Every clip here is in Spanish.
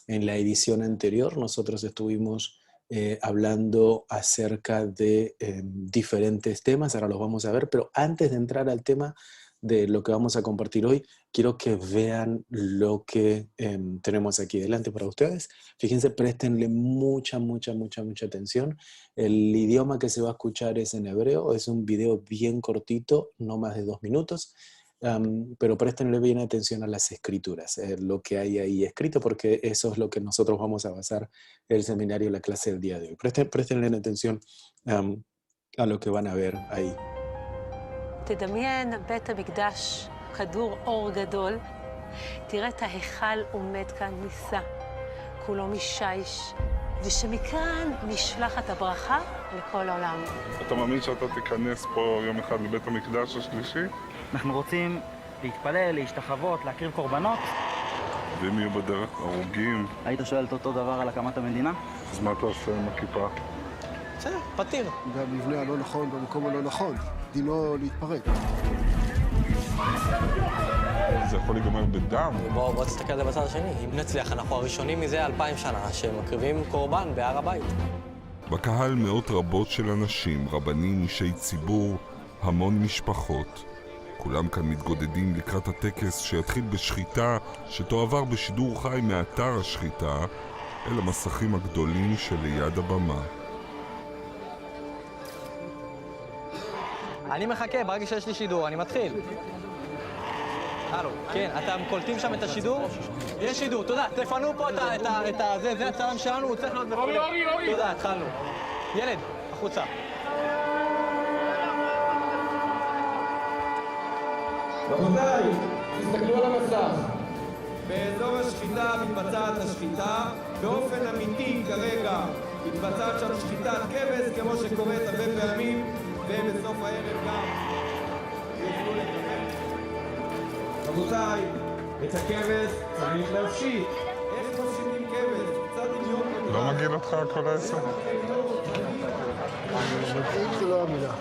En la edición anterior nosotros estuvimos hablando acerca de diferentes temas, ahora los vamos a ver, pero antes de entrar al tema de lo que vamos a compartir hoy, quiero que vean lo que tenemos aquí delante para ustedes. Fíjense, préstenle mucha atención. El idioma que se va a escuchar es en hebreo, es un video bien cortito, no más de 2 minutos. Pero préstenle bien atención a las escrituras, lo que hay ahí escrito, porque eso es lo que nosotros vamos a basar el seminario, la clase del día de hoy. Préstenle atención a lo que van a ver ahí. תדמיין בית המקדש, כדור אור גדול, תראה את ההיכל עומד כאן נישא, כולו משיש, ושמכאן נשלחת הברכה לכל העולם. אתה מאמין שאתה תיכנס פה יום אחד לבית המקדש השלישי? אנחנו רוצים להתפלל, להשתחוות, להקריב קורבנות. ואם יהיו בדרך הרוגים? היית שואל את אותו דבר על הקמת המדינה? אז מה אתה עושה עם הכיפה? בסדר, פתיר. זה המבנה הלא נכון במקום הלא נכון. דינו להתפרק. זה יכול להיגמר בדם. בוא תסתכל על זה בצד השני. אם נצליח, אנחנו הראשונים מזה 2000 שנה שמקריבים קורבן בהר הבית. בקהל מאות רבות של אנשים, רבנים, אישי ציבור, המון משפחות. כולם כאן מתגודדים לקראת הטקס שיתחיל בשחיטה שתועבר בשידור חי מאתר השחיטה אל המסכים הגדולים שליד הבמה. אני מחכה, ברגע שיש לי שידור, אני מתחיל. הלו, כן, אתם קולטים שם את השידור? יש שידור, תודה, תפנו פה את זה, זה הצלם שלנו, הוא צריך להיות בפנים. תודה, התחלנו. ילד, החוצה. רבותיי, תסתכלו על המסך. באזור השחיטה מתבצעת השחיטה, באופן אמיתי כרגע מתבצעת שם שחיטת כבש, כמו שקורית הרבה פעמים, ובסוף הערב גם יוכלו לקבל. רבותיי, את הכבש צריך להפשיט. איך מפשיטים כבש? קצת דמיון. לא מגעיל אותך כל העשר? מדהים זה לא המילה.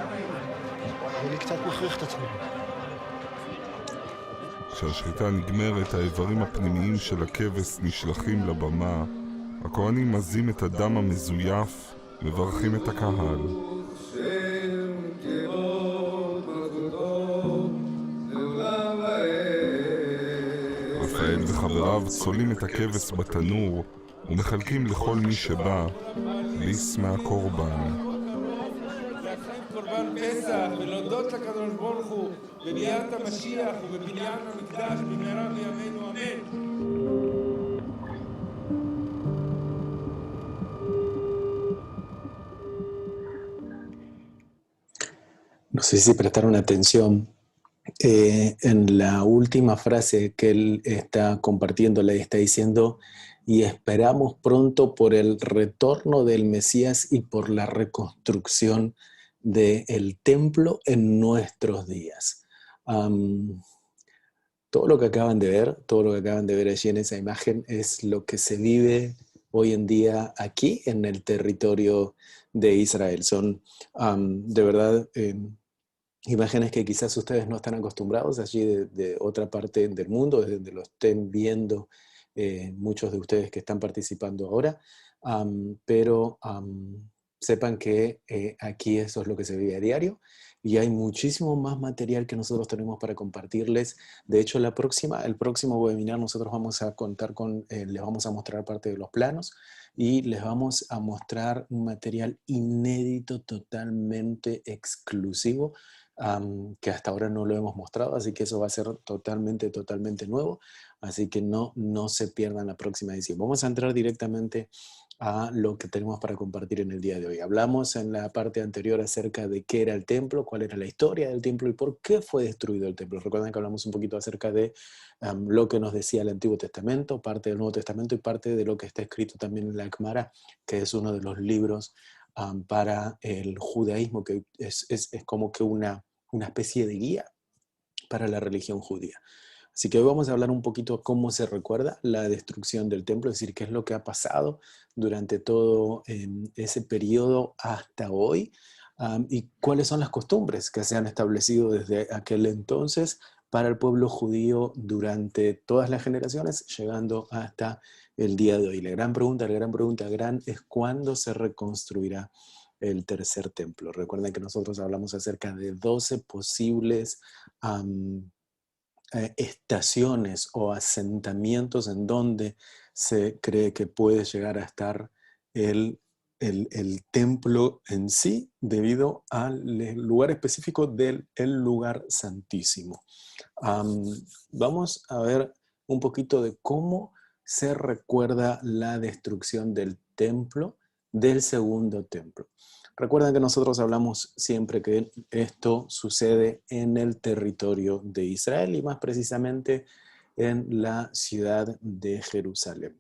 אני קצת מכריח את עצמי. כשהשחיטה נגמרת, האיברים הפנימיים של הכבש נשלחים לבמה. הכהנים מזים את הדם המזויף, מברכים את הקהל. רפאל וחבריו צולים את הכבש בתנור ומחלקים לכל מי שבא ביס מהקורבן. קורבן פסח ולהודות לקדוש ברוך הוא בביאת המשיח ובבניין המקדש במהרה בימינו אמן. No sé si prestaron atención en la última frase que él está compartiendo, le está diciendo: y esperamos pronto por el retorno del Mesías y por la reconstrucción del templo en nuestros días. Todo lo que acaban de ver allí en esa imagen es lo que se vive hoy en día aquí en el territorio de Israel. Son de verdad imágenes que quizás ustedes no están acostumbrados allí de otra parte del mundo, desde donde lo estén viendo muchos de ustedes que están participando ahora, pero sepan que aquí eso es lo que se vive a diario y hay muchísimo más material que nosotros tenemos para compartirles. De hecho, el próximo webinar nosotros vamos a contar con, les vamos a mostrar parte de los planos y les vamos a mostrar un material inédito, totalmente exclusivo, que hasta ahora no lo hemos mostrado, así que eso va a ser totalmente nuevo, así que no se pierdan la próxima edición. Vamos a entrar directamente a lo que tenemos para compartir en el día de hoy. Hablamos en la parte anterior acerca de qué era el templo, cuál era la historia del templo y por qué fue destruido el templo. Recuerden que hablamos un poquito acerca de lo que nos decía el Antiguo Testamento, parte del Nuevo Testamento y parte de lo que está escrito también en la Gemara, que es uno de los libros para el judaísmo, que es como que una especie de guía para la religión judía. Así que hoy vamos a hablar un poquito de cómo se recuerda la destrucción del templo, es decir, qué es lo que ha pasado durante todo ese periodo hasta hoy, y cuáles son las costumbres que se han establecido desde aquel entonces para el pueblo judío durante todas las generaciones, llegando hasta el día de hoy. La gran pregunta es ¿cuándo se reconstruirá el tercer templo? Recuerden que nosotros hablamos acerca de 12 posibles estaciones o asentamientos en donde se cree que puede llegar a estar el templo en sí, debido al lugar específico del lugar santísimo. Vamos a ver un poquito de cómo se recuerda la destrucción del templo, del segundo templo. Recuerden que nosotros hablamos siempre que esto sucede en el territorio de Israel y más precisamente en la ciudad de Jerusalén.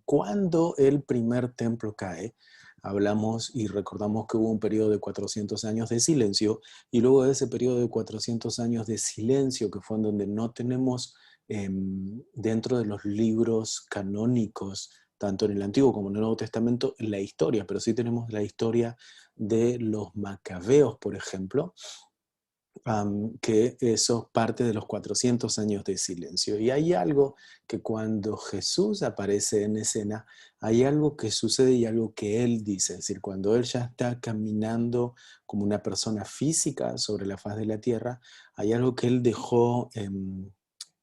Cuando el primer templo cae, hablamos y recordamos que hubo un periodo de 400 años de silencio, y luego de ese periodo de 400 años de silencio, que fue en donde no tenemos dentro de los libros canónicos, tanto en el Antiguo como en el Nuevo Testamento, la historia, pero sí tenemos la historia de los macabeos, por ejemplo, que eso es parte de los 400 años de silencio. Y hay algo que cuando Jesús aparece en escena, hay algo que sucede y algo que Él dice. Es decir, cuando Él ya está caminando como una persona física sobre la faz de la tierra, hay algo que Él dejó,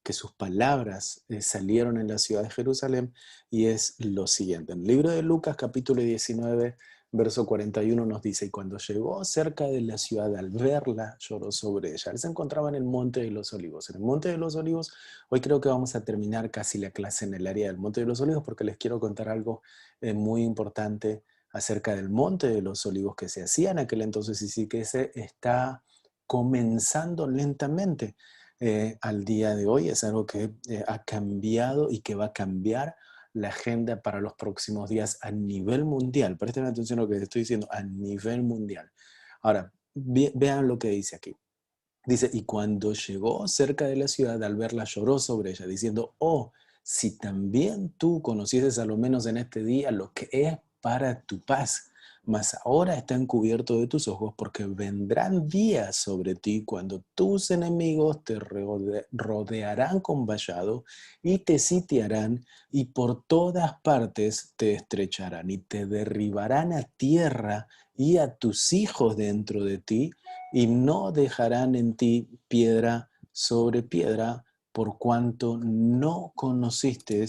que sus palabras salieron en la ciudad de Jerusalén, y es lo siguiente. En el libro de Lucas, capítulo 19, verso 41 nos dice: y cuando llegó cerca de la ciudad, al verla, lloró sobre ella. Él se encontraba en el Monte de los Olivos. En el Monte de los Olivos, hoy creo que vamos a terminar casi la clase en el área del Monte de los Olivos, porque les quiero contar algo muy importante acerca del Monte de los Olivos que se hacía en aquel entonces, y sí que se está comenzando lentamente al día de hoy. Es algo que ha cambiado y que va a cambiar la agenda para los próximos días a nivel mundial. Presten atención a lo que estoy diciendo, a nivel mundial. Ahora, vean lo que dice aquí. Dice: y cuando llegó cerca de la ciudad, al verla lloró sobre ella, diciendo: oh, si también tú conocieses a lo menos en este día lo que es para tu paz, mas ahora está encubierto de tus ojos, porque vendrán días sobre ti cuando tus enemigos te rodearán con vallado y te sitiarán, y por todas partes te estrecharán y te derribarán a tierra y a tus hijos dentro de ti, y no dejarán en ti piedra sobre piedra, por cuanto no conociste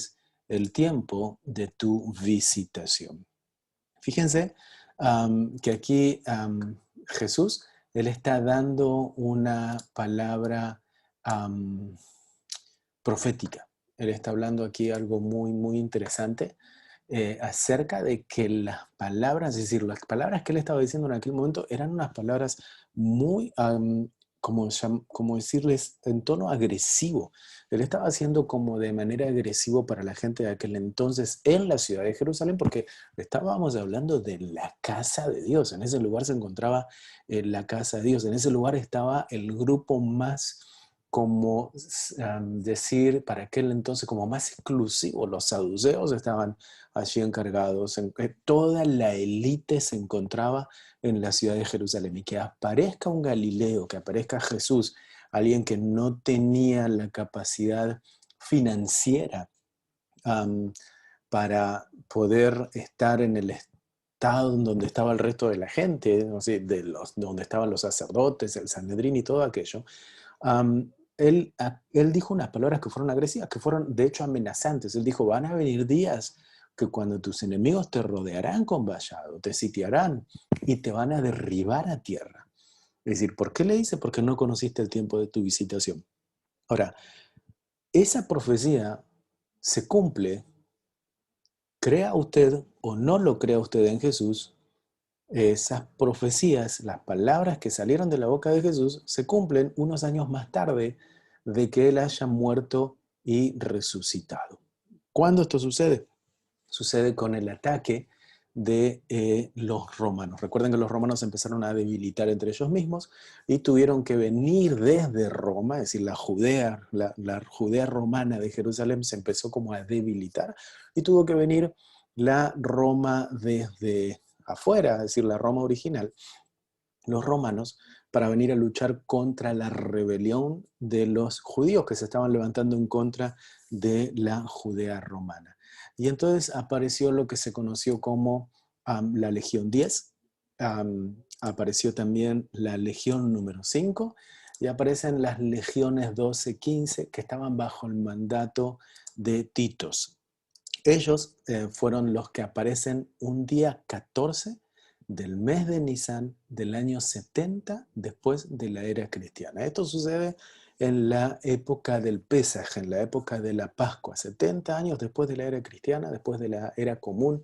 el tiempo de tu visitación. Fíjense que aquí Jesús, Él está dando una palabra profética. Él está hablando aquí algo muy, muy interesante acerca de que las palabras, es decir, las palabras que Él estaba diciendo en aquel momento eran unas palabras muy, como decirles, en tono agresivo. Él estaba haciendo como de manera agresiva para la gente de aquel entonces en la ciudad de Jerusalén, porque estábamos hablando de la casa de Dios. En ese lugar se encontraba la casa de Dios. En ese lugar estaba el grupo más, como decir, para aquel entonces, como más exclusivo. Los saduceos estaban allí encargados. Toda la élite se encontraba en la ciudad de Jerusalén. Y que aparezca un Galileo, que aparezca Jesús, alguien que no tenía la capacidad financiera para poder estar en el estado donde estaba el resto de la gente, ¿no? Donde estaban los sacerdotes, el Sanedrín y todo aquello. Él dijo unas palabras que fueron agresivas, que fueron de hecho amenazantes. Él dijo: van a venir días que cuando tus enemigos te rodearán con vallado, te sitiarán y te van a derribar a tierra. Es decir, ¿por qué le dice? Porque no conociste el tiempo de tu visitación. Ahora, esa profecía se cumple, crea usted o no lo crea usted en Jesús. Esas profecías, las palabras que salieron de la boca de Jesús, se cumplen unos años más tarde de que Él haya muerto y resucitado. ¿Cuándo esto sucede? Sucede con el ataque de los romanos. Recuerden que los romanos empezaron a debilitar entre ellos mismos y tuvieron que venir desde Roma, es decir, la Judea romana de Jerusalén se empezó como a debilitar, y tuvo que venir la Roma desde afuera, es decir, la Roma original, los romanos, para venir a luchar contra la rebelión de los judíos que se estaban levantando en contra de la Judea romana. Y entonces apareció lo que se conoció como la Legión 10, apareció también la Legión número 5, y aparecen las legiones 12, 15, que estaban bajo el mandato de Titos. Ellos fueron los que aparecen un día 14 del mes de Nisan del año 70 después de la era cristiana. Esto sucede en la época del Pesaj, en la época de la Pascua, 70 años después de la era cristiana, después de la era común,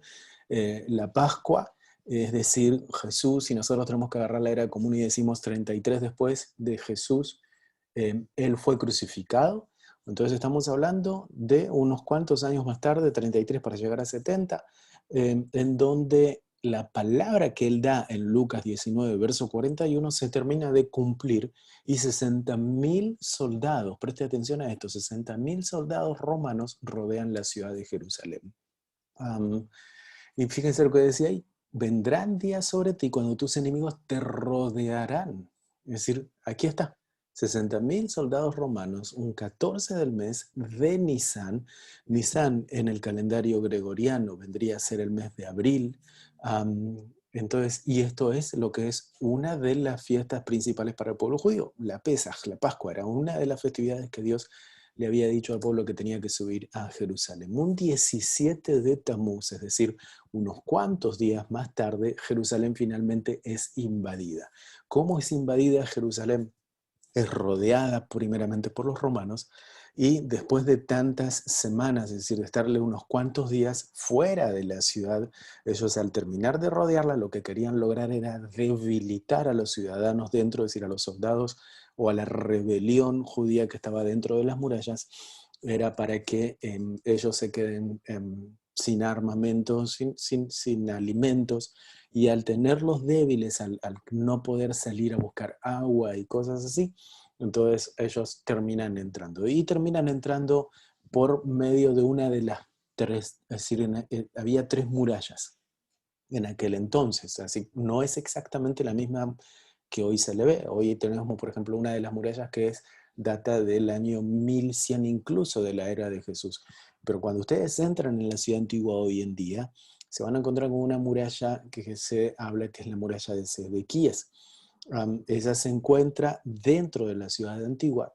la Pascua. Es decir, Jesús, si nosotros tenemos que agarrar la era común y decimos 33 después de Jesús, Él fue crucificado. Entonces estamos hablando de unos cuantos años más tarde, 33 para llegar a 70, en donde la palabra que Él da en Lucas 19, verso 41, se termina de cumplir y 60.000 soldados, preste atención a esto, 60.000 soldados romanos rodean la ciudad de Jerusalén. Y fíjense lo que decía ahí, vendrán días sobre ti cuando tus enemigos te rodearán. Es decir, aquí está, 60.000 soldados romanos, un 14 del mes de Nisan. Nisan en el calendario gregoriano vendría a ser el mes de abril. Entonces, y esto es lo que es una de las fiestas principales para el pueblo judío. La Pesaj, la Pascua, era una de las festividades que Dios le había dicho al pueblo que tenía que subir a Jerusalén. Un 17 de Tamuz, es decir, unos cuantos días más tarde, Jerusalén finalmente es invadida. ¿Cómo es invadida Jerusalén? Es rodeada primeramente por los romanos y después de tantas semanas, es decir, de estarle unos cuantos días fuera de la ciudad, ellos al terminar de rodearla lo que querían lograr era debilitar a los ciudadanos dentro, es decir, a los soldados o a la rebelión judía que estaba dentro de las murallas, era para que ellos se queden sin armamento, sin alimentos, y al tenerlos débiles, al no poder salir a buscar agua y cosas así, entonces ellos terminan entrando. Y terminan entrando por medio de una de las tres, es decir, había 3 murallas en aquel entonces, así no es exactamente la misma que hoy se le ve. Hoy tenemos, por ejemplo, una de las murallas que data del año 1100 incluso de la era de Jesús. Pero cuando ustedes entran en la ciudad antigua hoy en día, se van a encontrar con una muralla que se habla que es la muralla de Sedequías. Esa se encuentra dentro de la ciudad antigua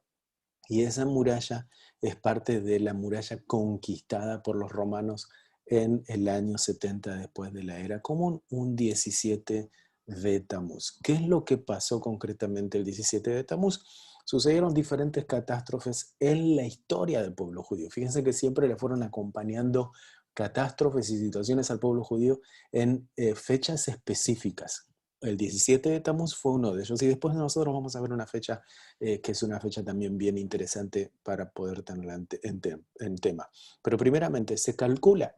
y esa muralla es parte de la muralla conquistada por los romanos en el año 70 después de la era común, un 17 de Tamuz. ¿Qué es lo que pasó concretamente el 17 de Tamuz? Sucedieron diferentes catástrofes en la historia del pueblo judío. Fíjense que siempre le fueron acompañando catástrofes y situaciones al pueblo judío en fechas específicas. El 17 de Tamuz fue uno de ellos y después nosotros vamos a ver una fecha que es una fecha también bien interesante para poder tenerla en tema. Pero primeramente se calcula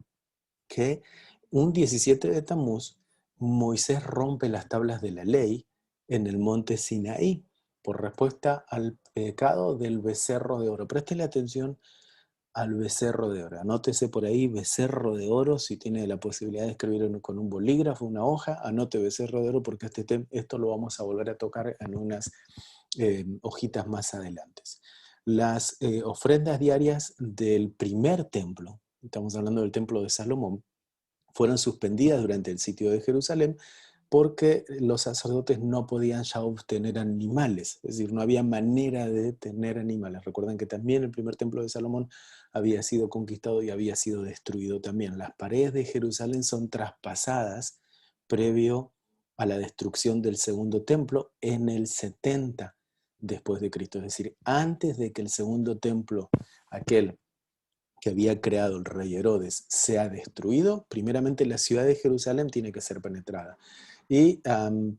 que un 17 de Tamuz Moisés rompe las tablas de la ley en el monte Sinaí por respuesta al pecado del becerro de oro. Préstele atención al becerro de oro. Anótese por ahí becerro de oro, si tiene la posibilidad de escribir con un bolígrafo, una hoja, anote becerro de oro porque esto lo vamos a volver a tocar en unas hojitas más adelante. Las ofrendas diarias del primer templo, estamos hablando del templo de Salomón, fueron suspendidas durante el sitio de Jerusalén porque los sacerdotes no podían ya obtener animales, es decir, no había manera de tener animales. Recuerden que también el primer templo de Salomón había sido conquistado y había sido destruido también. Las paredes de Jerusalén son traspasadas previo a la destrucción del segundo templo en el 70 después de Cristo, es decir, antes de que el segundo templo, aquel que había creado el rey Herodes, sea destruido, primeramente la ciudad de Jerusalén tiene que ser penetrada. Y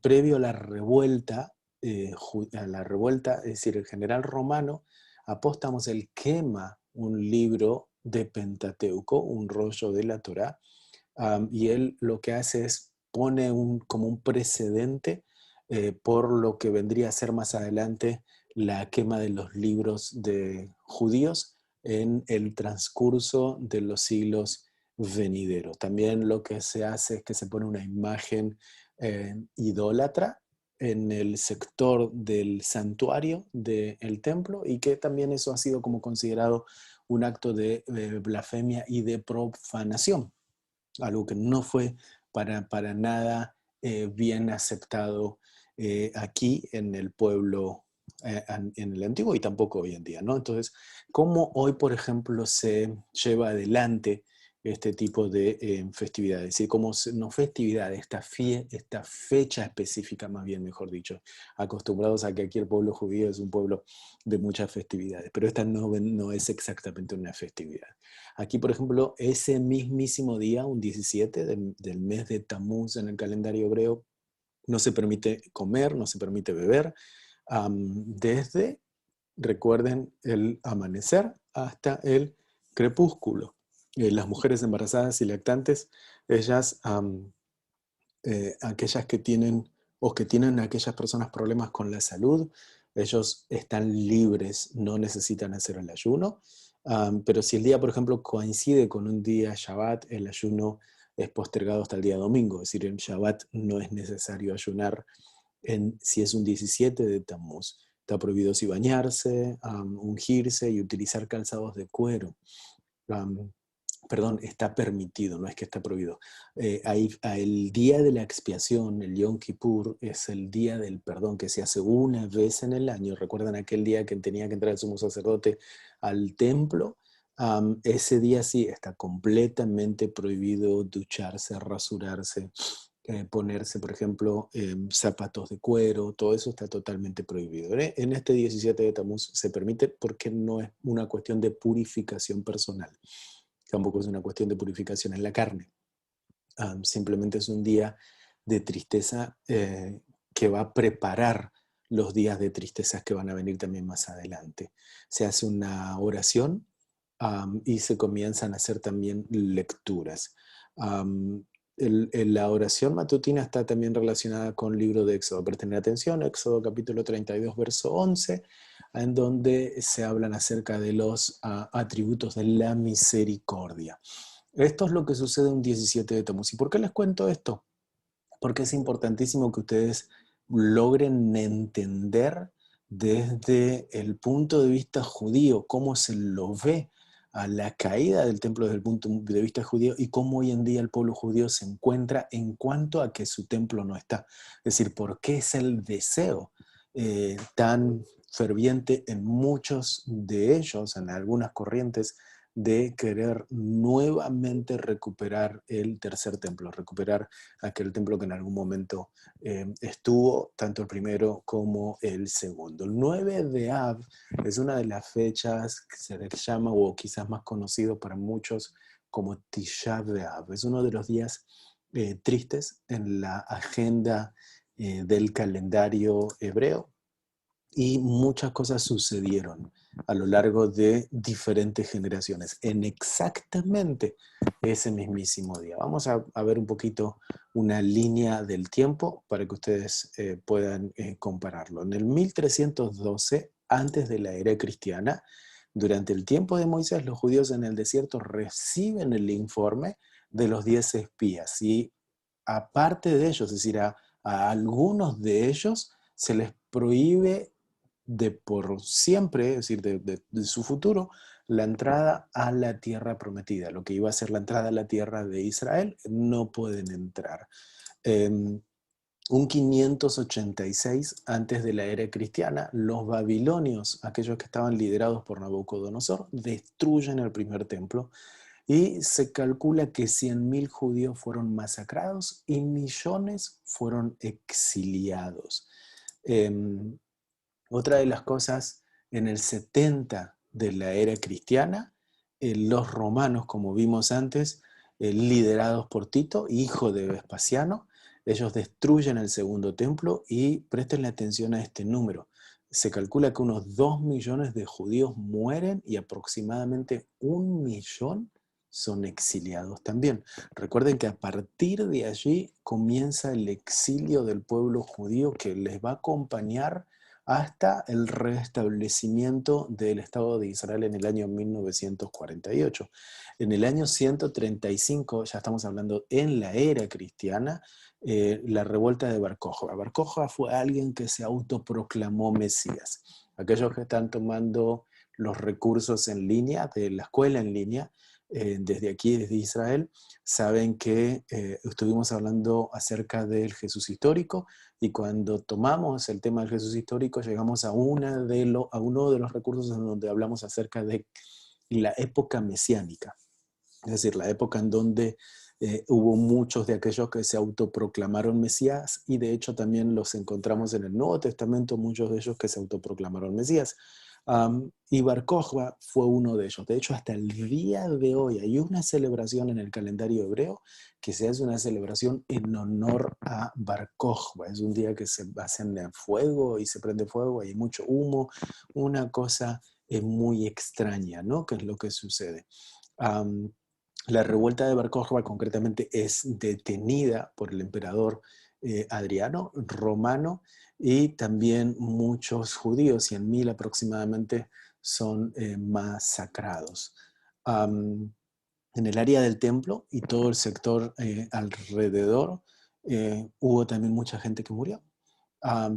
previo a la revuelta, es decir, el general romano, Apóstamos, él quema un libro de Pentateuco, un rollo de la Torá, y él lo que hace es pone como un precedente por lo que vendría a ser más adelante la quema de los libros de judíos en el transcurso de los siglos venideros. También lo que se hace es que se pone una imagen idólatra en el sector del santuario del templo y que también eso ha sido como considerado un acto de blasfemia y de profanación, algo que no fue para nada bien aceptado aquí en el pueblo, en el antiguo y tampoco hoy en día, ¿no? Entonces, ¿cómo hoy, por ejemplo, se lleva adelante este tipo de festividades? Es decir, no festividades, esta fecha específica, más bien, mejor dicho, acostumbrados a que aquí el pueblo judío es un pueblo de muchas festividades, pero esta no es exactamente una festividad. Aquí, por ejemplo, ese mismísimo día, un 17 del mes de Tamuz en el calendario hebreo, no se permite comer, no se permite beber, desde, recuerden, el amanecer hasta el crepúsculo. Las mujeres embarazadas y lactantes, ellas, aquellas que tienen o que tienen aquellas personas problemas con la salud, ellos están libres, no necesitan hacer el ayuno. Pero si el día, por ejemplo, coincide con un día Shabbat, el ayuno es postergado hasta el día domingo. Es decir, en Shabbat no es necesario ayunar si es un 17 de Tammuz. Está prohibido si bañarse, ungirse y utilizar calzados de cuero. Perdón, está permitido, no es que está prohibido. El día de la expiación, el Yom Kippur, es el día del perdón que se hace una vez en el año. ¿Recuerdan aquel día que tenía que entrar el sumo sacerdote al templo? Ese día sí está completamente prohibido ducharse, rasurarse, ponerse, por ejemplo, zapatos de cuero, todo eso está totalmente prohibido. En este 17 de Tammuz se permite porque no es una cuestión de purificación personal. Tampoco es una cuestión de purificación en la carne. Simplemente es un día de tristeza que va a preparar los días de tristezas que van a venir también más adelante. Se hace una oración y se comienzan a hacer también lecturas. La oración matutina está también relacionada con el libro de Éxodo. Presten atención, Éxodo capítulo 32, verso 11, en donde se hablan acerca de los atributos de la misericordia. Esto es lo que sucede un 17 de Tammuz. ¿Y por qué les cuento esto? Porque es importantísimo que ustedes logren entender desde el punto de vista judío cómo se lo ve a la caída del templo desde el punto de vista judío y cómo hoy en día el pueblo judío se encuentra en cuanto a que su templo no está. Es decir, por qué es el deseo tan ferviente en muchos de ellos, en algunas corrientes, de querer nuevamente recuperar el tercer templo, recuperar aquel templo que en algún momento estuvo, tanto el primero como el segundo. El 9 de Av es una de las fechas que se les llama, o quizás más conocido para muchos, como Tisha B'Av. Es uno de los días tristes en la agenda del calendario hebreo, y muchas cosas sucedieron a lo largo de diferentes generaciones en exactamente ese mismísimo día. Vamos a ver un poquito una línea del tiempo para que ustedes puedan compararlo. En el 1312, antes de la era cristiana, durante el tiempo de Moisés, los judíos en el desierto reciben el informe de los 10 espías y aparte de ellos, es decir, a algunos de ellos se les prohíbe de por siempre, es decir, de su futuro, la entrada a la tierra prometida. Lo que iba a ser la entrada a la tierra de Israel, no pueden entrar. Un 586 antes de la era cristiana, los babilonios, aquellos que estaban liderados por Nabucodonosor, destruyen el primer templo y se calcula que 100.000 judíos fueron masacrados y millones fueron exiliados. Otra de las cosas, en el 70 de la era cristiana, los romanos, como vimos antes, liderados por Tito, hijo de Vespasiano, ellos destruyen el segundo templo y presten atención a este número. Se calcula que unos 2 millones de judíos mueren y aproximadamente 1 millón son exiliados también. Recuerden que a partir de allí comienza el exilio del pueblo judío que les va a acompañar hasta el restablecimiento del Estado de Israel en el año 1948. En el año 135, ya estamos hablando en la era cristiana, la revuelta de Bar Kokhba. Bar Kokhba fue alguien que se autoproclamó Mesías. Aquellos que están tomando los recursos en línea, de la escuela en línea, desde aquí, desde Israel, saben que estuvimos hablando acerca del Jesús histórico, y cuando tomamos el tema del Jesús histórico llegamos a uno de los recursos en donde hablamos acerca de la época mesiánica, es decir, la época en donde hubo muchos de aquellos que se autoproclamaron Mesías, y de hecho también los encontramos en el Nuevo Testamento, muchos de ellos que se autoproclamaron Mesías. Y Bar Kokhba fue uno de ellos. De hecho, hasta el día de hoy hay una celebración en el calendario hebreo que se hace una celebración en honor a Bar Kokhba. Es un día que se hacen fuego y se prende fuego, hay mucho humo, una cosa muy extraña, ¿no? ¿Qué es lo que sucede? La revuelta de Bar Kokhba concretamente es detenida por el emperador Adriano, romano, y también muchos judíos, 100.000 aproximadamente, son masacrados. En el área del templo y todo el sector alrededor hubo también mucha gente que murió.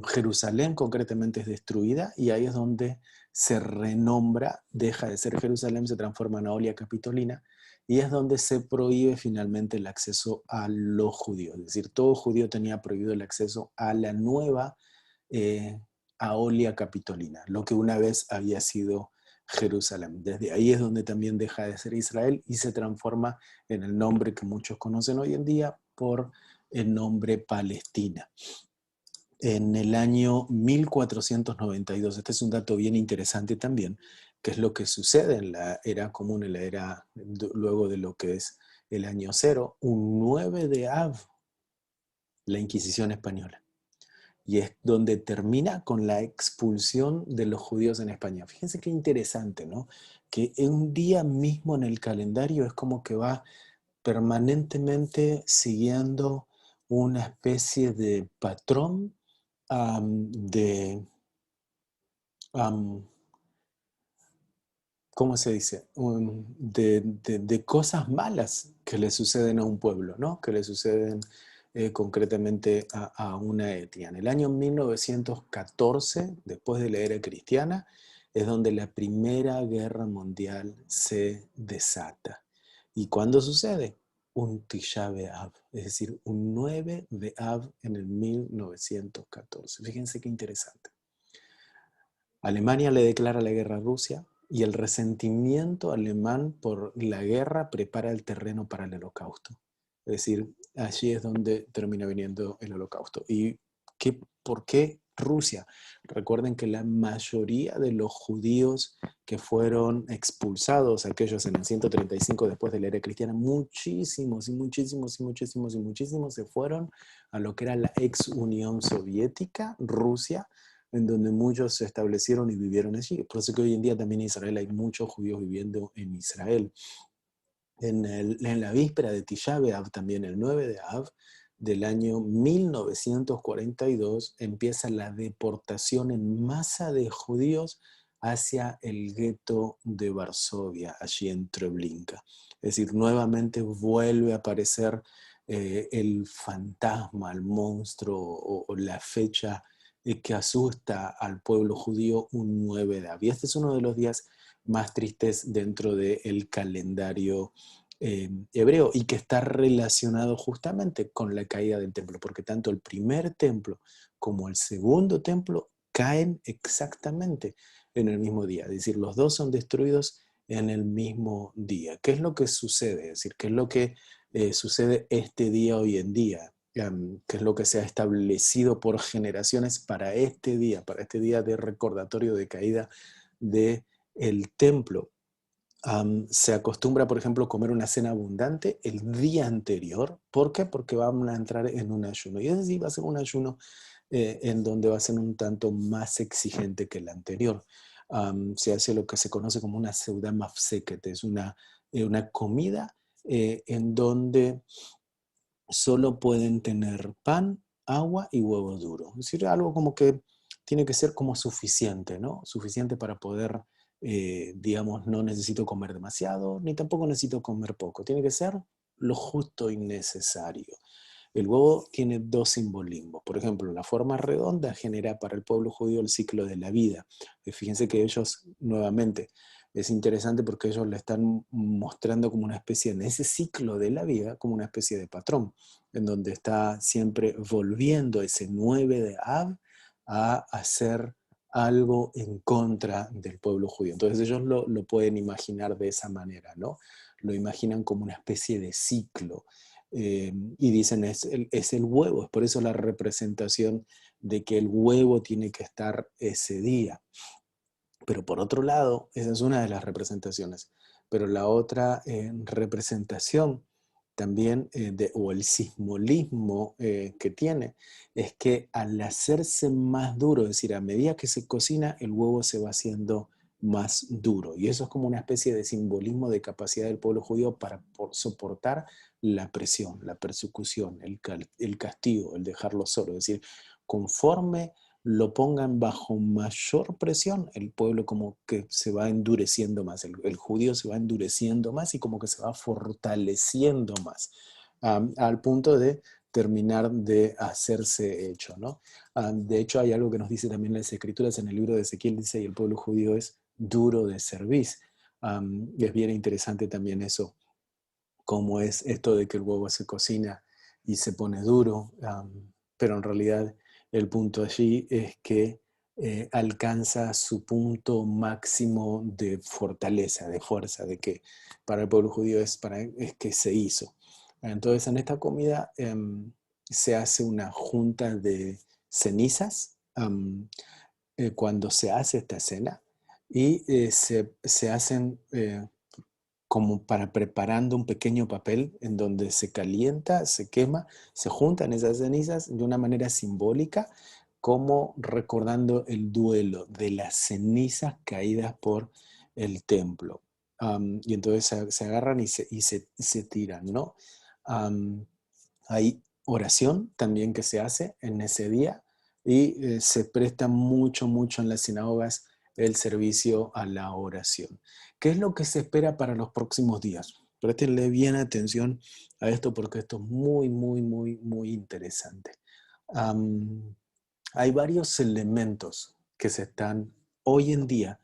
Jerusalén concretamente es destruida, y ahí es donde se renombra, deja de ser Jerusalén, se transforma en Aolia Capitolina, y es donde se prohíbe finalmente el acceso a los judíos. Es decir, todo judío tenía prohibido el acceso a la nueva Aolia Capitolina, lo que una vez había sido Jerusalén. Desde ahí es donde también deja de ser Israel y se transforma en el nombre que muchos conocen hoy en día por el nombre Palestina. En el año 1492, este es un dato bien interesante también, que es lo que sucede en la era común, en la era luego de lo que es el año cero, un 9 de Av, la Inquisición española. Y es donde termina con la expulsión de los judíos en España. Fíjense qué interesante, ¿no? Que un día mismo en el calendario es como que va permanentemente siguiendo una especie de patrón ¿cómo se dice? De cosas malas que le suceden a un pueblo, ¿no? Que le suceden concretamente a una etnia. En el año 1914, después de la era cristiana, es donde la Primera Guerra Mundial se desata. ¿Y cuándo sucede? Un Tisha B'Av, es decir, un 9 de Av en el 1914. Fíjense qué interesante. Alemania le declara la guerra a Rusia, y el resentimiento alemán por la guerra prepara el terreno para el holocausto. Es decir, allí es donde termina viniendo el holocausto. ¿Y por qué Rusia? Recuerden que la mayoría de los judíos que fueron expulsados, aquellos en el 135 después de la era cristiana, muchísimos se fueron a lo que era la ex Unión Soviética, Rusia, en donde muchos se establecieron y vivieron allí. Por eso que hoy en día también en Israel hay muchos judíos viviendo en Israel. En la víspera de Tisha B'Av, también el 9 de Av del año 1942, empieza la deportación en masa de judíos hacia el gueto de Varsovia, allí en Treblinka. Es decir, nuevamente vuelve a aparecer el fantasma, el monstruo o la fecha que asusta al pueblo judío, un 9 de Av. Y este es uno de los días más tristes dentro del calendario hebreo, y que está relacionado justamente con la caída del templo, porque tanto el primer templo como el segundo templo caen exactamente en el mismo día. Es decir, los dos son destruidos en el mismo día. ¿Qué es lo que sucede? Es decir, ¿qué es lo que sucede este día hoy en día? ¿Qué es lo que se ha establecido por generaciones para este día de recordatorio de caída del templo? Se acostumbra, por ejemplo, comer una cena abundante el día anterior. ¿Por qué? Porque van a entrar en un ayuno. Y es decir, va a ser un ayuno en donde va a ser un tanto más exigente que el anterior. Se hace lo que se conoce como una seuda mafseket, es una comida en donde solo pueden tener pan, agua y huevo duro. Es decir, algo como que tiene que ser como suficiente, ¿no? Suficiente para poder, digamos, no necesito comer demasiado, ni tampoco necesito comer poco. Tiene que ser lo justo y necesario. El huevo tiene dos simbolismos. Por ejemplo, la forma redonda genera para el pueblo judío el ciclo de la vida. Fíjense que ellos, nuevamente, es interesante porque ellos le están mostrando como una especie, en ese ciclo de la vida, como una especie de patrón, en donde está siempre volviendo ese 9 de Av a hacer algo en contra del pueblo judío. Entonces ellos lo pueden imaginar de esa manera, ¿no? Lo imaginan como una especie de ciclo. Y dicen, es el huevo, es por eso la representación de que el huevo tiene que estar ese día. Pero por otro lado, esa es una de las representaciones, pero la otra representación también, o el simbolismo que tiene, es que al hacerse más duro, es decir, a medida que se cocina, el huevo se va haciendo más duro. Y eso es como una especie de simbolismo de capacidad del pueblo judío para soportar la presión, la persecución, el castigo, el dejarlo solo. Es decir, conforme lo pongan bajo mayor presión, el pueblo como que se va endureciendo más, el judío se va endureciendo más y como que se va fortaleciendo más, al punto de terminar de hacerse hecho, ¿no? De hecho, hay algo que nos dice también en las Escrituras, en el libro de Ezequiel, dice, y el pueblo judío es duro de cerviz. Y es bien interesante también eso, cómo es esto de que el huevo se cocina y se pone duro, pero en realidad el punto allí es que alcanza su punto máximo de fortaleza, de fuerza, de que para el pueblo judío es que se hizo. Entonces en esta comida se hace una junta de cenizas cuando se hace esta cena y se hacen como para preparando un pequeño papel en donde se calienta, se quema, se juntan esas cenizas de una manera simbólica, como recordando el duelo de las cenizas caídas por el templo. Y entonces se agarran y se tiran, ¿no? Hay oración también que se hace en ese día y se presta mucho, mucho en las sinagogas el servicio a la oración. ¿Qué es lo que se espera para los próximos días? Préstenle bien atención a esto porque esto es muy, muy, muy, muy interesante. Hay varios elementos que se están hoy en día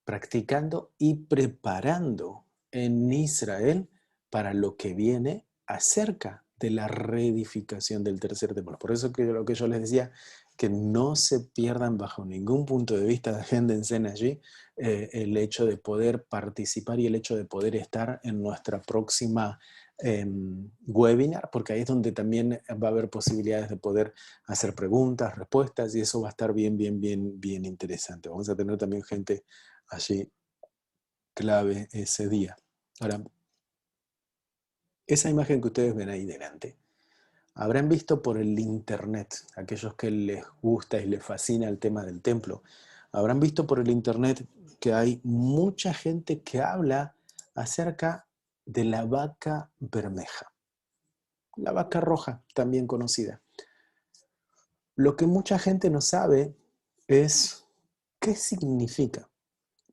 practicando y preparando en Israel para lo que viene acerca de la reedificación del tercer templo. Por eso que lo que yo les decía, que no se pierdan bajo ningún punto de vista, agéndense allí el hecho de poder participar y el hecho de poder estar en nuestra próxima webinar, porque ahí es donde también va a haber posibilidades de poder hacer preguntas, respuestas, y eso va a estar bien, bien, bien, bien interesante. Vamos a tener también gente allí clave ese día. Ahora, esa imagen que ustedes ven ahí delante, habrán visto por el internet, aquellos que les gusta y les fascina el tema del templo, habrán visto por el internet que hay mucha gente que habla acerca de la vaca bermeja, la vaca roja, también conocida. Lo que mucha gente no sabe es qué significa.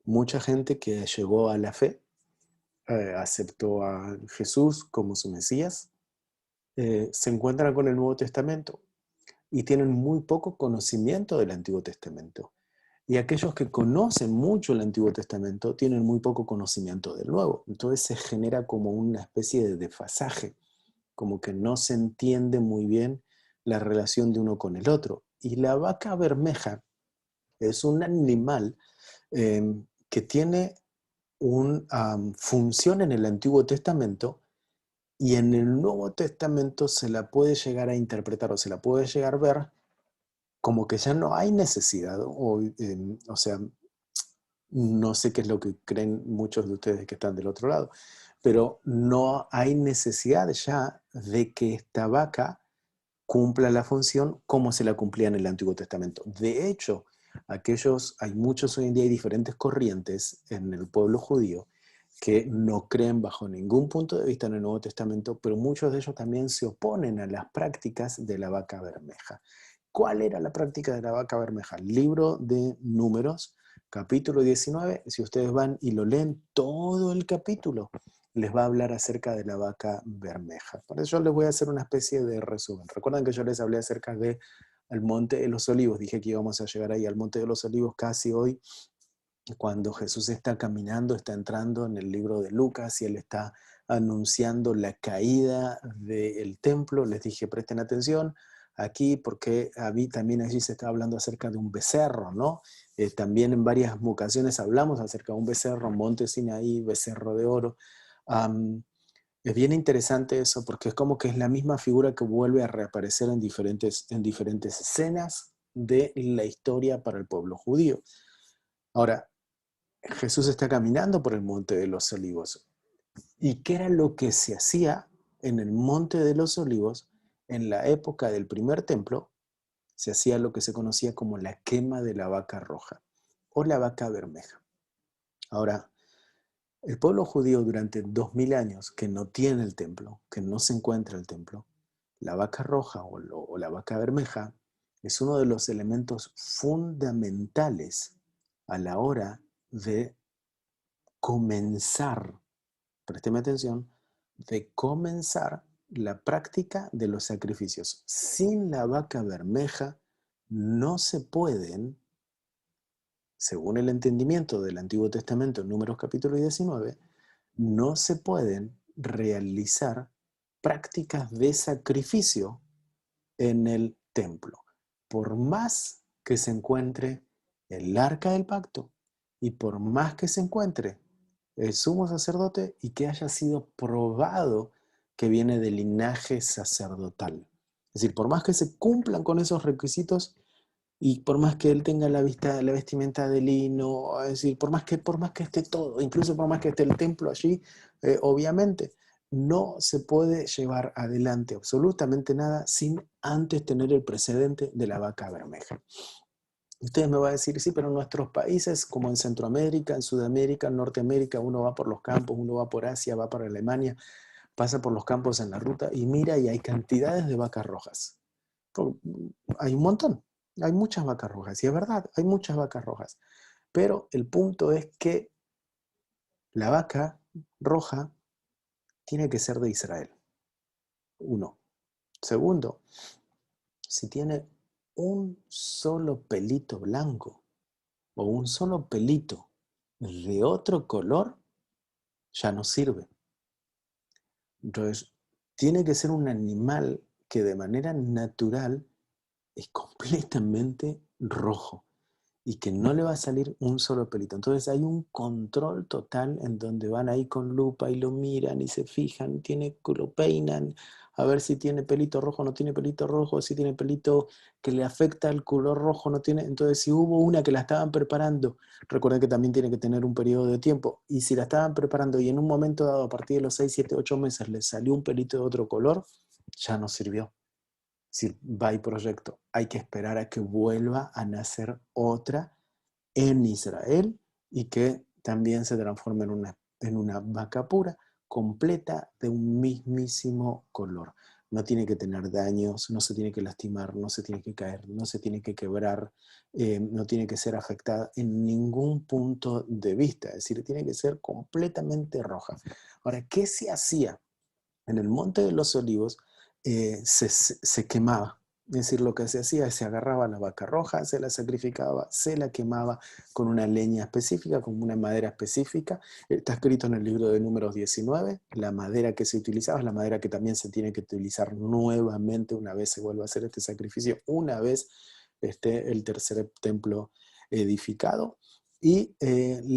Mucha gente que llegó a la fe, aceptó a Jesús como su Mesías, se encuentran con el Nuevo Testamento y tienen muy poco conocimiento del Antiguo Testamento. Y aquellos que conocen mucho el Antiguo Testamento tienen muy poco conocimiento del Nuevo. Entonces se genera como una especie de desfasaje, como que no se entiende muy bien la relación de uno con el otro. Y la vaca bermeja es un animal que tiene una función en el Antiguo Testamento y en el Nuevo Testamento se la puede llegar a interpretar o se la puede llegar a ver como que ya no hay necesidad, o sea, no sé qué es lo que creen muchos de ustedes que están del otro lado, pero no hay necesidad ya de que esta vaca cumpla la función como se la cumplía en el Antiguo Testamento. De hecho, hay muchos hoy en día, hay diferentes corrientes en el pueblo judío que no creen bajo ningún punto de vista en el Nuevo Testamento, pero muchos de ellos también se oponen a las prácticas de la vaca bermeja. ¿Cuál era la práctica de la vaca bermeja? Libro de Números, capítulo 19. Si ustedes van y lo leen todo el capítulo, les va a hablar acerca de la vaca bermeja. Por eso yo les voy a hacer una especie de resumen. Recuerdan que yo les hablé acerca del Monte de los Olivos. Dije que íbamos a llegar ahí al Monte de los Olivos casi hoy, cuando Jesús está caminando, está entrando en el libro de Lucas y él está anunciando la caída del templo. Les dije, presten atención aquí, porque a mí también allí se está hablando acerca de un becerro, ¿no? También en varias ocasiones hablamos acerca de un becerro, Monte Sinaí, becerro de oro. Es bien interesante eso, porque es como que es la misma figura que vuelve a reaparecer en diferentes escenas de la historia para el pueblo judío. Ahora, Jesús está caminando por el Monte de los Olivos. ¿Y qué era lo que se hacía en el Monte de los Olivos? En la época del primer templo, se hacía lo que se conocía como la quema de la vaca roja o la vaca bermeja. Ahora, el pueblo judío durante 2000 años que no tiene el templo, que no se encuentra el templo, la vaca roja o la vaca bermeja es uno de los elementos fundamentales a la hora de comenzar, présteme atención, de comenzar la práctica de los sacrificios. Sin la vaca bermeja no se pueden, según el entendimiento del Antiguo Testamento en Números capítulo 19, no se pueden realizar prácticas de sacrificio en el templo. Por más que se encuentre el arca del pacto y por más que se encuentre el sumo sacerdote y que haya sido probado que viene del linaje sacerdotal. Es decir, por más que se cumplan con esos requisitos y por más que él tenga la vestimenta de lino, es decir, por más que esté todo, incluso por más que esté el templo allí, obviamente, no se puede llevar adelante absolutamente nada sin antes tener el precedente de la vaca bermeja. Ustedes me van a decir, sí, pero en nuestros países, como en Centroamérica, en Sudamérica, en Norteamérica, uno va por los campos, uno va por Asia, va para Alemania, pasa por los campos en la ruta y mira y hay cantidades de vacas rojas. Hay un montón, hay muchas vacas rojas, y es verdad, hay muchas vacas rojas. Pero el punto es que la vaca roja tiene que ser de Israel. Uno. Segundo, si tiene un solo pelito blanco o un solo pelito de otro color, ya no sirve. Entonces, tiene que ser un animal que de manera natural es completamente rojo y que no le va a salir un solo pelito. Entonces hay un control total en donde van ahí con lupa y lo miran y se fijan, lo peinan, a ver si tiene pelito rojo, no tiene pelito rojo, si tiene pelito que le afecta el color rojo, no tiene. Entonces, si hubo una que la estaban preparando, recuerden que también tiene que tener un periodo de tiempo, y si la estaban preparando y en un momento dado, a partir de los 6, 7, 8 meses, le salió un pelito de otro color, ya no sirvió. Si va y proyecto, hay que esperar a que vuelva a nacer otra en Israel y que también se transforme en una vaca pura, completa, de un mismísimo color. No tiene que tener daños, no se tiene que lastimar, no se tiene que caer, no se tiene que quebrar, no tiene que ser afectada en ningún punto de vista. Es decir, tiene que ser completamente roja. Ahora, ¿qué se hacía? En el Monte de los Olivos se quemaba. Es decir, lo que se hacía es se agarraba la vaca roja, se la sacrificaba, se la quemaba con una leña específica, con una madera específica. Está escrito en el libro de Números 19, la madera que se utilizaba es la madera que también se tiene que utilizar nuevamente una vez se vuelva a hacer este sacrificio, una vez esté el tercer templo edificado. Y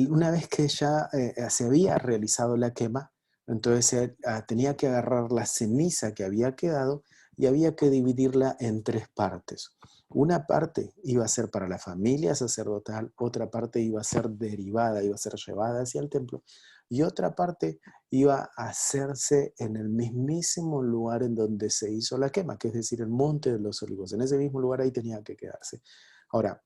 una vez que ya se había realizado la quema, entonces tenía que agarrar la ceniza que había quedado y había que dividirla en 3 partes. Una parte iba a ser para la familia sacerdotal, otra parte iba a ser derivada, iba a ser llevada hacia el templo, y otra parte iba a hacerse en el mismísimo lugar en donde se hizo la quema, que es decir, el Monte de los Olivos. En ese mismo lugar ahí tenía que quedarse. Ahora,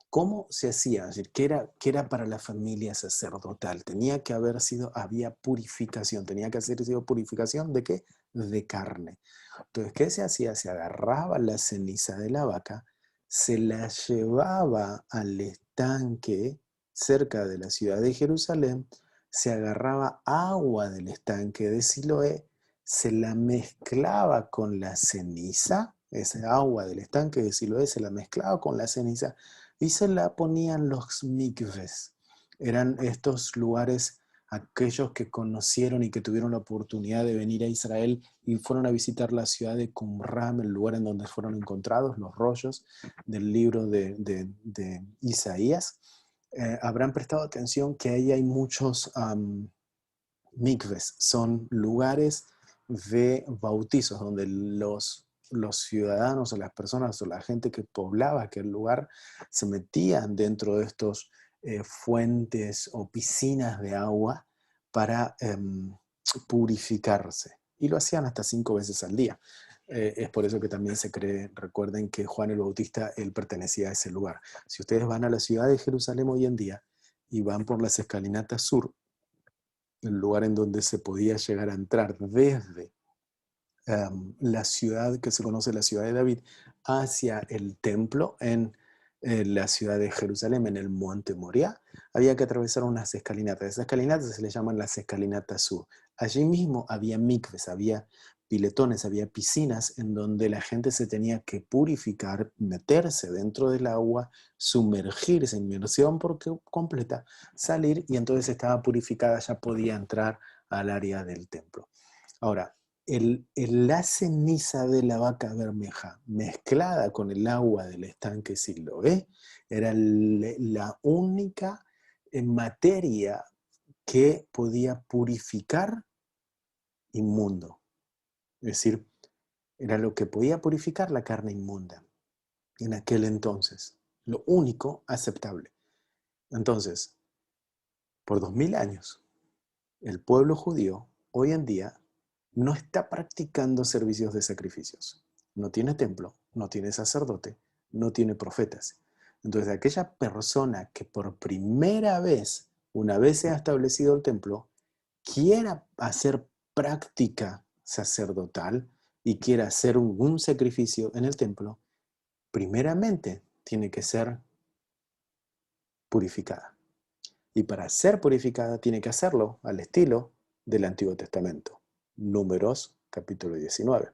¿Cómo se hacía? Es decir, qué era para la familia sacerdotal? Tenía que haber sido, había purificación, tenía que haber sido purificación ¿de qué? De carne. Entonces, ¿qué se hacía? Se agarraba la ceniza de la vaca, se la llevaba al estanque cerca de la ciudad de Jerusalén, se agarraba agua del estanque de Siloé, se la mezclaba con la ceniza, esa agua del estanque de Siloé se la mezclaba con la ceniza y se la ponían los mikves. Eran estos lugares, aquellos que conocieron y que tuvieron la oportunidad de venir a Israel y fueron a visitar la ciudad de Qumran, el lugar en donde fueron encontrados los rollos del libro de Isaías, habrán prestado atención que ahí hay muchos mikves, son lugares de bautizos donde los ciudadanos o las personas o la gente que poblaba aquel lugar se metían dentro de estos fuentes o piscinas de agua para purificarse. Y lo hacían hasta 5 veces al día. Es por eso que también se cree, recuerden que Juan el Bautista, él pertenecía a ese lugar. Si ustedes van a la ciudad de Jerusalén hoy en día y van por las escalinatas sur, el lugar en donde se podía llegar a entrar desde la ciudad que se conoce la ciudad de David hacia el templo en la ciudad de Jerusalén, en el monte Moriah, había que atravesar unas escalinatas. Esas escalinatas se le llaman las escalinatas sur. Allí mismo había mikves, había piletones, había piscinas en donde la gente se tenía que purificar, meterse dentro del agua, sumergirse, inmersión completa, salir y entonces estaba purificada, ya podía entrar al área del templo. Ahora, la ceniza de la vaca bermeja mezclada con el agua del estanque Siloé era la única materia que podía purificar inmundo. Es decir, era lo que podía purificar la carne inmunda en aquel entonces. Lo único aceptable. Entonces, por 2000 años, el pueblo judío hoy en día no está practicando servicios de sacrificios. No tiene templo, no tiene sacerdote, no tiene profetas. Entonces, aquella persona que por primera vez, una vez se ha establecido el templo, quiera hacer práctica sacerdotal y quiera hacer un sacrificio en el templo, primeramente tiene que ser purificada. Y para ser purificada tiene que hacerlo al estilo del Antiguo Testamento. Números, capítulo 19.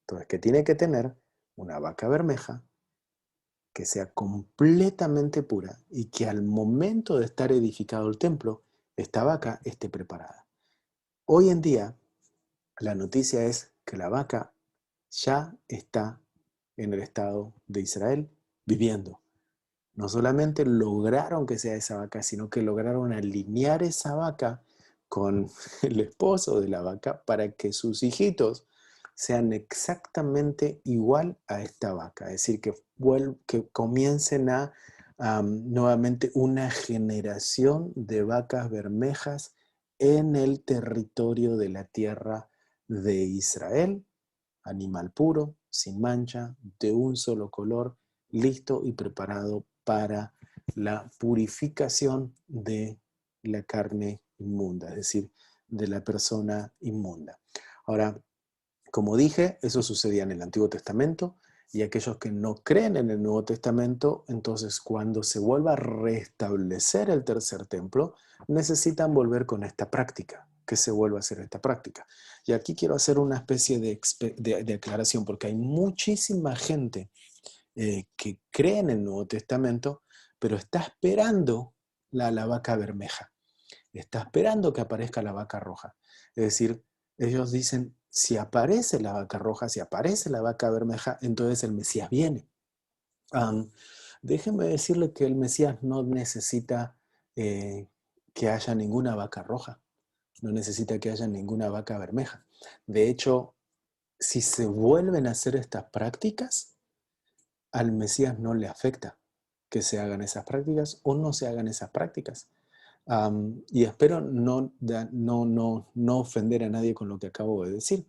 Entonces, que tiene que tener una vaca bermeja que sea completamente pura y que al momento de estar edificado el templo, esta vaca esté preparada. Hoy en día, la noticia es que la vaca ya está en el estado de Israel viviendo. No solamente lograron que sea esa vaca, sino que lograron alinear esa vaca con el esposo de la vaca para que sus hijitos sean exactamente igual a esta vaca. Es decir, que comiencen a nuevamente una generación de vacas bermejas en el territorio de la tierra de Israel. Animal puro, sin mancha, de un solo color, listo y preparado para la purificación de la carne inmunda, es decir, de la persona inmunda. Ahora, como dije, eso sucedía en el Antiguo Testamento y aquellos que no creen en el Nuevo Testamento, entonces cuando se vuelva a restablecer el tercer templo, necesitan volver con esta práctica, que se vuelva a hacer esta práctica. Y aquí quiero hacer una especie de aclaración, porque hay muchísima gente que cree en el Nuevo Testamento, pero está esperando la vaca bermeja. Está esperando que aparezca la vaca roja. Es decir, ellos dicen, si aparece la vaca roja, si aparece la vaca bermeja, entonces el Mesías viene. Déjenme decirle que el Mesías no necesita que haya ninguna vaca roja. No necesita que haya ninguna vaca bermeja. De hecho, si se vuelven a hacer estas prácticas, al Mesías no le afecta que se hagan esas prácticas o no se hagan esas prácticas. Y espero no ofender a nadie con lo que acabo de decir.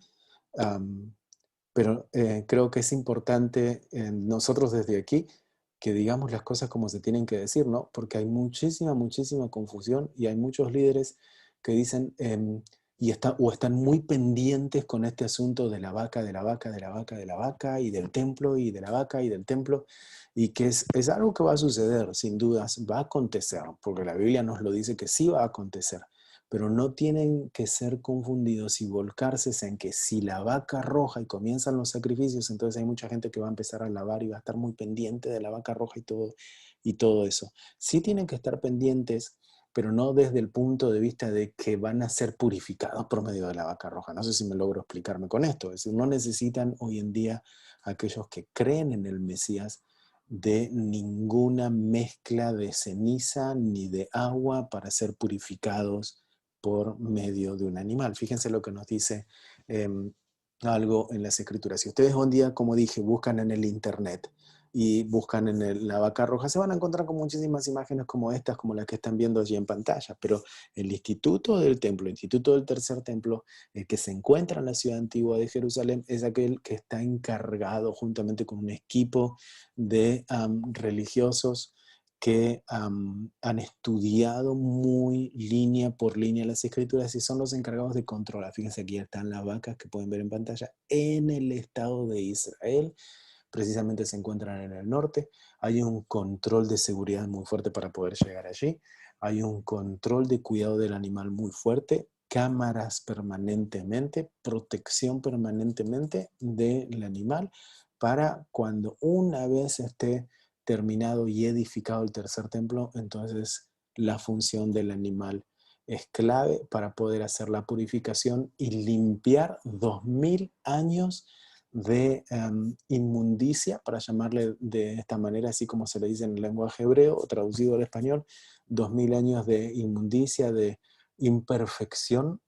Pero creo que es importante nosotros desde aquí que digamos las cosas como se tienen que decir, ¿no? Porque hay muchísima, muchísima confusión y hay muchos líderes que dicen o están muy pendientes con este asunto de la vaca, de la vaca, de la vaca, de la vaca y del templo y de la vaca y del templo, y que es algo que va a suceder, sin dudas, va a acontecer, porque la Biblia nos lo dice que sí va a acontecer, pero no tienen que ser confundidos y volcarse en que si la vaca roja y comienzan los sacrificios, entonces hay mucha gente que va a empezar a lavar y va a estar muy pendiente de la vaca roja y todo eso. Sí tienen que estar pendientes, pero no desde el punto de vista de que van a ser purificados por medio de la vaca roja. No sé si me logro explicarme con esto. Es decir, no necesitan hoy en día aquellos que creen en el Mesías de ninguna mezcla de ceniza ni de agua para ser purificados por medio de un animal. Fíjense lo que nos dice algo en las Escrituras. Si ustedes un día, como dije, buscan en el internet y buscan en la vaca roja, se van a encontrar con muchísimas imágenes como estas, como las que están viendo allí en pantalla, pero el Instituto del Templo, el Instituto del Tercer Templo, el que se encuentra en la ciudad antigua de Jerusalén, es aquel que está encargado juntamente con un equipo de religiosos que han estudiado muy línea por línea las Escrituras y son los encargados de controlar. Fíjense, aquí están las vacas que pueden ver en pantalla en el estado de Israel. Precisamente se encuentran en el norte. Hay un control de seguridad muy fuerte para poder llegar allí. Hay un control de cuidado del animal muy fuerte, cámaras permanentemente, protección permanentemente del animal para cuando una vez esté terminado y edificado el tercer templo, entonces la función del animal es clave para poder hacer la purificación y limpiar 2000 años de inmundicia, para llamarle de esta manera, así como se le dice en el lenguaje hebreo, o traducido al español, 2000 años de inmundicia, de imperfección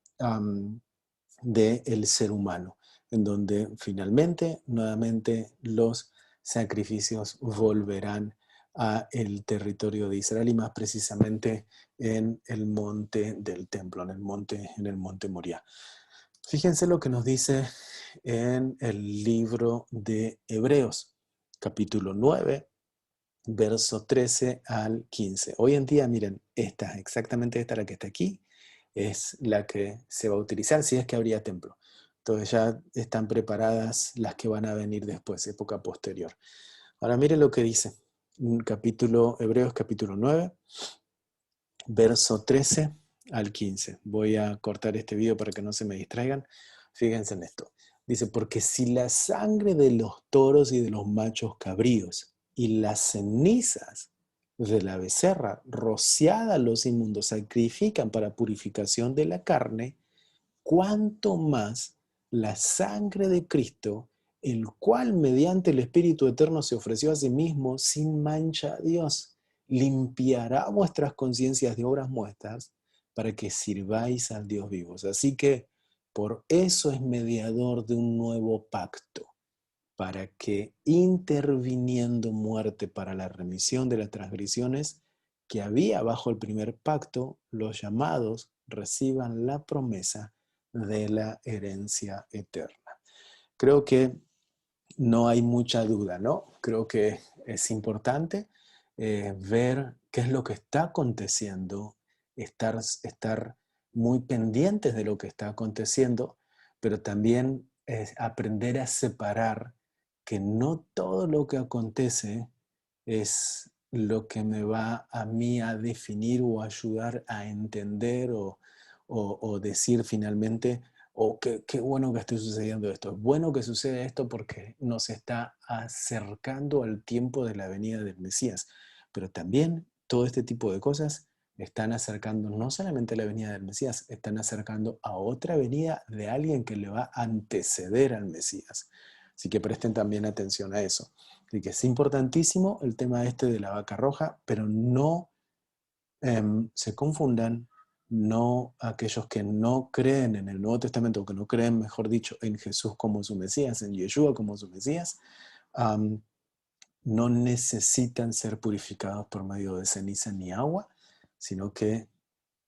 del ser humano, en donde finalmente, nuevamente, los sacrificios volverán a el territorio de Israel y más precisamente en el monte del templo, en el monte Moriah. Fíjense lo que nos dice en el libro de Hebreos, capítulo 9, verso 13 al 15. Hoy en día, miren, exactamente esta, la que está aquí, es la que se va a utilizar si es que habría templo. Entonces ya están preparadas las que van a venir después, época posterior. Ahora miren lo que dice, Hebreos capítulo 9, verso 13 al 15. Voy a cortar este video para que no se me distraigan. Fíjense en esto. Dice, porque si la sangre de los toros y de los machos cabríos y las cenizas de la becerra rociada a los inmundos sacrifican para purificación de la carne, cuánto más la sangre de Cristo, el cual mediante el Espíritu Eterno se ofreció a sí mismo sin mancha a Dios, limpiará vuestras conciencias de obras muertas para que sirváis al Dios vivo. Así que por eso es mediador de un nuevo pacto, para que interviniendo muerte para la remisión de las transgresiones que había bajo el primer pacto, los llamados reciban la promesa de la herencia eterna. Creo que no hay mucha duda, ¿no? Creo que es importante ver qué es lo que está aconteciendo, estar muy pendientes de lo que está aconteciendo, pero también aprender a separar que no todo lo que acontece es lo que me va a mí a definir o ayudar a entender o decir finalmente, qué bueno que esté sucediendo esto. Es bueno que suceda esto porque nos está acercando al tiempo de la venida del Mesías. Pero también todo este tipo de cosas están acercando no solamente a la venida del Mesías, están acercando a otra venida de alguien que le va a anteceder al Mesías. Así que presten también atención a eso. Así que es importantísimo el tema este de la vaca roja, pero no se confundan, no aquellos que no creen en el Nuevo Testamento, o que no creen, mejor dicho, en Jesús como su Mesías, en Yeshua como su Mesías, no necesitan ser purificados por medio de ceniza ni agua, sino que,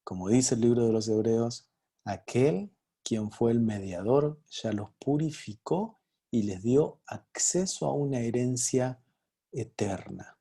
como dice el libro de los Hebreos, aquel quien fue el mediador ya los purificó y les dio acceso a una herencia eterna.